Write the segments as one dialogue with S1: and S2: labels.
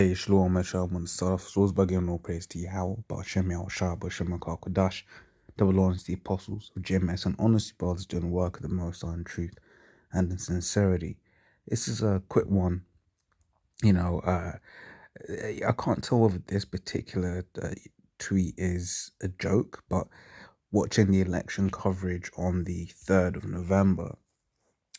S1: Hey, Shalom, Meshach, and stuff. So it's by giving all praise to Yahweh, Ba'ashem Yahushua, Ba'ashem Kodash, double honors the apostles of GMS, and honestly, brothers doing the work of the Most High in truth and in sincerity. This is a quick one. I can't tell whether this particular tweet is a joke, but watching the election coverage on the 3rd of November,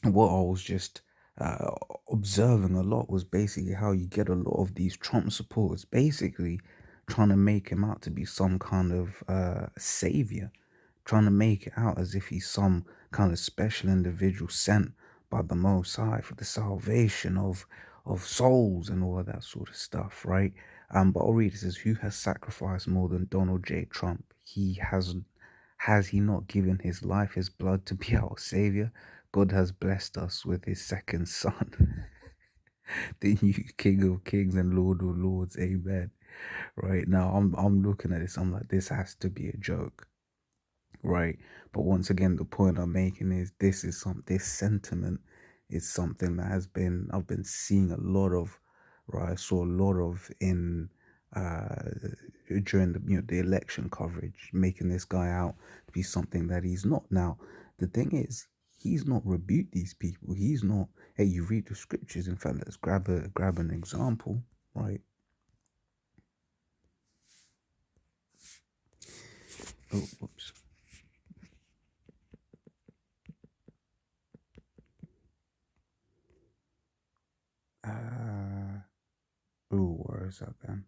S1: what I was just uh, observing a lot was basically how you get a lot of these Trump supporters basically trying to make him out to be some kind of savior, trying to make it out as if he's some kind of special individual sent by the Most High for the salvation of souls and all of that sort of stuff, right? But I'll read it. It says, who has sacrificed more than Donald J. Trump? Has he not given his life, his blood to be our savior? God has blessed us with his second son, the new King of Kings and Lord of Lords. Amen. Right now, I'm looking at this. I'm like, this has to be a joke, right? But once again, the point I'm making is this sentiment is something that I've been seeing a lot of, right? I saw a lot of in during the election coverage, making this guy out to be something that he's not. Now, the thing is, he's not rebuked these people. He's not. Hey, you read the scriptures. In fact, let's grab an example, right? Oh, whoops. Where is that then?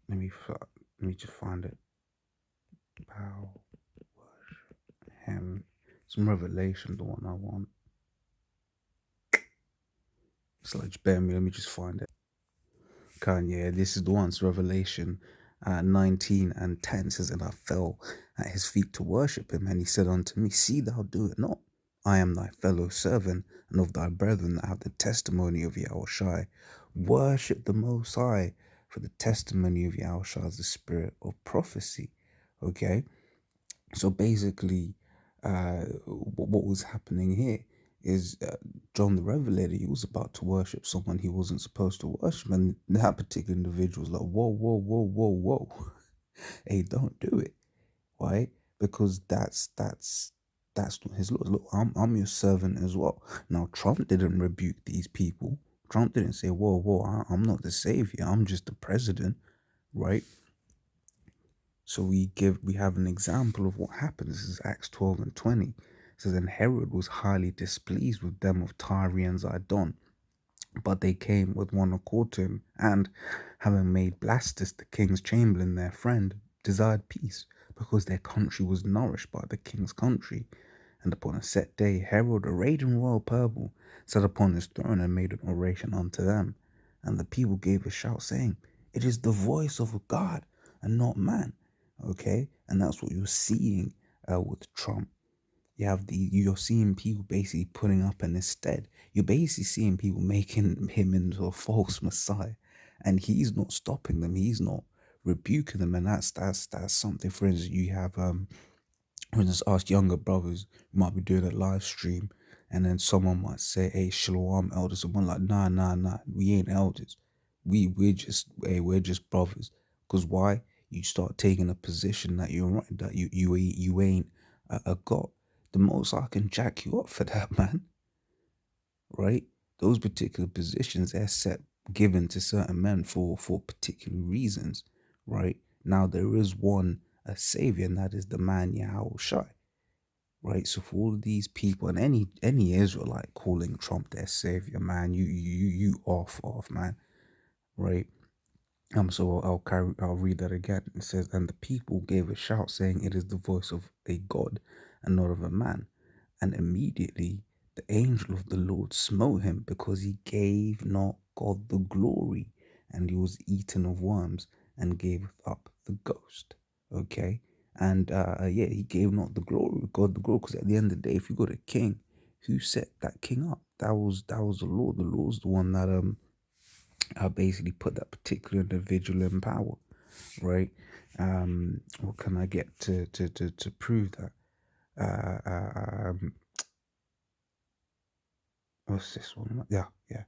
S1: Let me just find it. Bow, worship him. Some Revelation, the one I want. So like, bear me. Let me just find it. Kanye, this is the one. It's Revelation 19 and 10 says, and I fell at his feet to worship him, and he said unto me, see thou do it not. I am thy fellow servant and of thy brethren that have the testimony of Yahushua. Worship the Most High, for the testimony of Yahushua is the spirit of prophecy. Okay, so basically, what was happening here is John the Revelator, he was about to worship someone he wasn't supposed to worship, and that particular individual was like, whoa, whoa, whoa, whoa, whoa, hey, don't do it, right? Because that's not his Lord. Look, I'm your servant as well. Now, Trump didn't rebuke these people. Trump didn't say, whoa, whoa, I'm not the savior. I'm just the president, right? So we have an example of what happens. This is Acts 12 and 20. It says, and Herod was highly displeased with them of Tyre and Zidon, but they came with one accord to him, and having made Blastus the king's chamberlain their friend, desired peace, because their country was nourished by the king's country. And upon a set day, Herod, arrayed in royal purple, sat upon his throne and made an oration unto them. And the people gave a shout, saying, it is the voice of a God and not man. Okay, and that's what you're seeing with Trump. You're seeing people basically putting up in his stead. You're basically seeing people making him into a false messiah, and he's not stopping them. He's not rebuking them, and that's something. For instance, you have for instance, ask younger brothers who might be doing a live stream, and then someone might say, "Hey, Shalom, elders," and one like, "Nah, we ain't elders. We're just brothers." Because why? You start taking a position that you're right, that you ain't a god. The most I can jack you up for that, man. Right? Those particular positions they're set given to certain men for particular reasons. Right? Now there is one a savior, and that is the man Yahushua. Right, so for all of these people and any Israelite calling Trump their savior, man, you off, man, right? So I'll read that again. It says, and the people gave a shout, saying, it is the voice of a God and not of a man. And immediately the angel of the Lord smote him, because he gave not God the glory, and he was eaten of worms, and gave up the ghost. Okay, and yeah, he gave not the glory, God the glory, because at the end of the day, if you got a king, who set that king up? That was the Lord. The Lord's the one that basically put that particular individual in power, right? What can I get to prove that? What's this one? Yeah, yeah.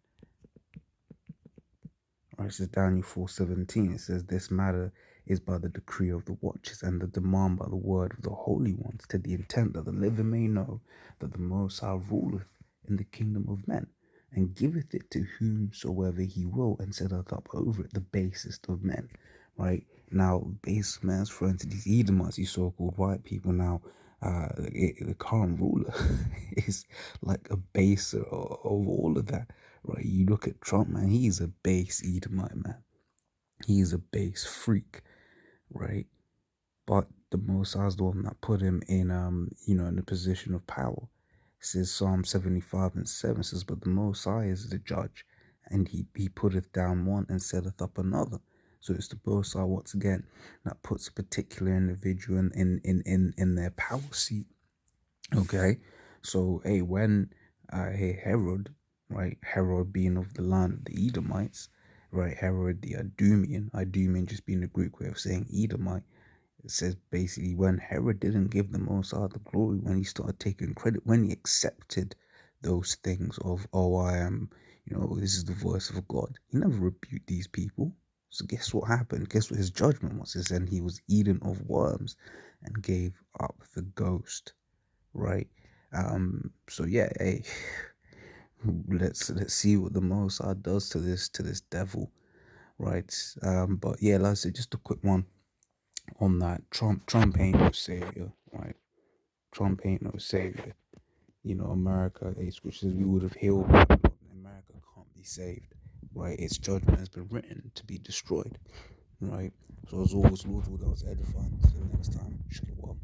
S1: Right, it says Daniel 4:17. It says, "This matter is by the decree of the watchers and the demand by the word of the holy ones, to the intent that the living may know that the Most High ruleth in the kingdom of men, and giveth it to whomsoever he will, and setteth up over it the basest of men." Right now, base man's referring to these Edomites, these so-called white people. Now, the current ruler is like a baser of all of that. Right, you look at Trump, man, he's a base Edomite, man. He's a base freak, right? But the Most High is the one that put him in, in a position of power. It says Psalm 75:7 says, "But the Most High is the judge, and he putteth down one and setteth up another." So it's the Most High once again that puts a particular individual in their power seat. Okay, so hey, when hey Herod, right? Herod being of the land of the Edomites, right? Herod the Idumean just being the Greek way of saying Edomite. It says basically when Herod didn't give the Most High the glory, when he started taking credit, when he accepted those things of, oh, I am, this is the voice of God. He never rebuked these people. So guess what happened? Guess what his judgment was? It said he was eaten of worms and gave up the ghost, right? So yeah, hey, let's see what the Most High does to this devil, right? But yeah, like I said, just a quick one on that. Trump ain't no savior, right? Trump ain't no savior. America, a scripture says we would have healed Babylon. America can't be saved, right? Its judgment has been written to be destroyed, right? So as always, Lord, that was edifying. Until next time, shalom.